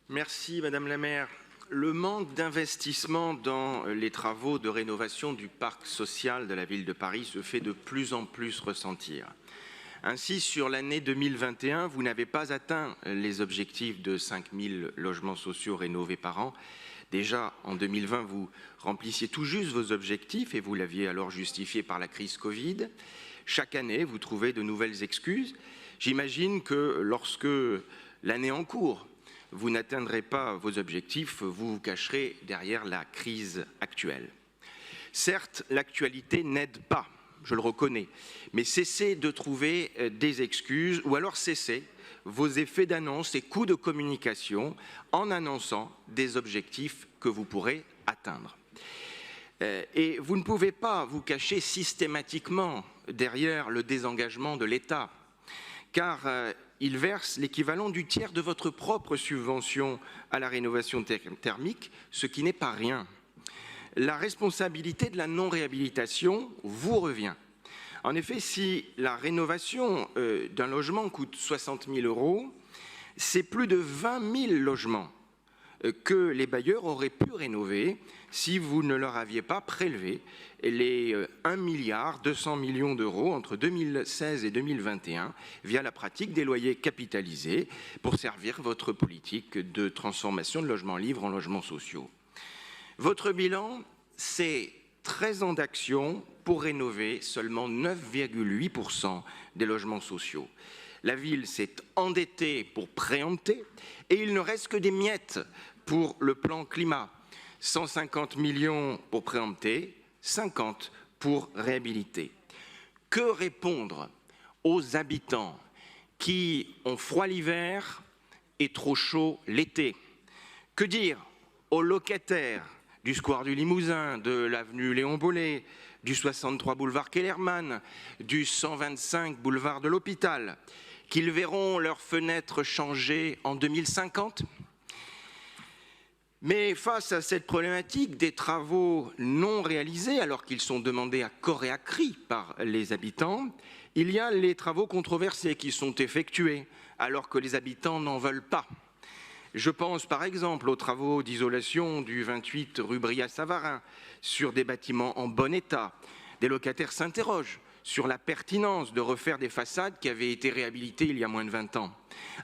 Merci Madame la maire. Le manque d'investissement dans les travaux de rénovation du parc social de la ville de Paris se fait de plus en plus ressentir. Ainsi, sur l'année 2021, vous n'avez pas atteint les objectifs de 5000 logements sociaux rénovés par an. Déjà, en 2020, vous remplissiez tout juste vos objectifs et vous l'aviez alors justifié par la crise Covid. Chaque année, vous trouvez de nouvelles excuses. J'imagine que lorsque l'année en cours, vous n'atteindrez pas vos objectifs, vous vous cacherez derrière la crise actuelle. Certes, l'actualité n'aide pas, je le reconnais, mais cessez de trouver des excuses ou alors cessez vos effets d'annonce et coups de communication en annonçant des objectifs que vous pourrez atteindre. Et vous ne pouvez pas vous cacher systématiquement derrière le désengagement de l'État, car il verse l'équivalent du tiers de votre propre subvention à la rénovation thermique, ce qui n'est pas rien. La responsabilité de la non-réhabilitation vous revient. En effet, si la rénovation d'un logement coûte 60 000 €, c'est plus de 20 000 logements que les bailleurs auraient pu rénover si vous ne leur aviez pas prélevé les 1,2 milliard d'euros entre 2016 et 2021 via la pratique des loyers capitalisés pour servir votre politique de transformation de logements libres en logements sociaux. Votre bilan, c'est 13 ans d'action pour rénover seulement 9,8% des logements sociaux. La ville s'est endettée pour préempter et il ne reste que des miettes pour le plan climat. 150 millions pour préempter, 50 pour réhabiliter. Que répondre aux habitants qui ont froid l'hiver et trop chaud l'été? Que dire aux locataires du square du Limousin, de l'avenue Léon Bollé, du 63 boulevard Kellermann, du 125 boulevard de l'Hôpital, qu'ils verront leurs fenêtres changer en 2050? Mais face à cette problématique des travaux non réalisés, alors qu'ils sont demandés à corps et à cri par les habitants, il y a les travaux controversés qui sont effectués, alors que les habitants n'en veulent pas. Je pense par exemple aux travaux d'isolation du 28 rue Brillat-Savarin sur des bâtiments en bon état. Des locataires s'interrogent sur la pertinence de refaire des façades qui avaient été réhabilitées il y a moins de 20 ans.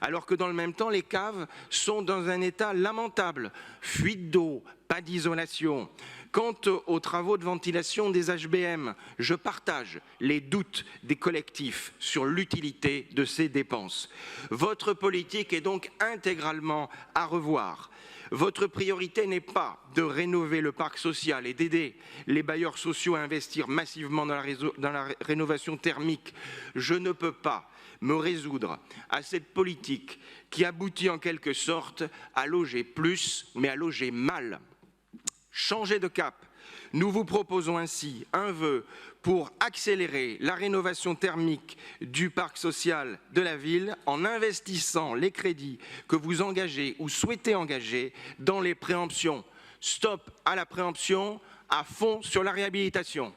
Alors que dans le même temps, les caves sont dans un état lamentable. Fuite d'eau, pas d'isolation. Quant aux travaux de ventilation des HBM, je partage les doutes des collectifs sur l'utilité de ces dépenses. Votre politique est donc intégralement à revoir. Votre priorité n'est pas de rénover le parc social et d'aider les bailleurs sociaux à investir massivement dans la rénovation thermique. Je ne peux pas me résoudre à cette politique qui aboutit en quelque sorte à loger plus, mais à loger mal. Changer de cap. Nous vous proposons ainsi un vœu pour accélérer la rénovation thermique du parc social de la ville en investissant les crédits que vous engagez ou souhaitez engager dans les préemptions. Stop à la préemption, à fond sur la réhabilitation.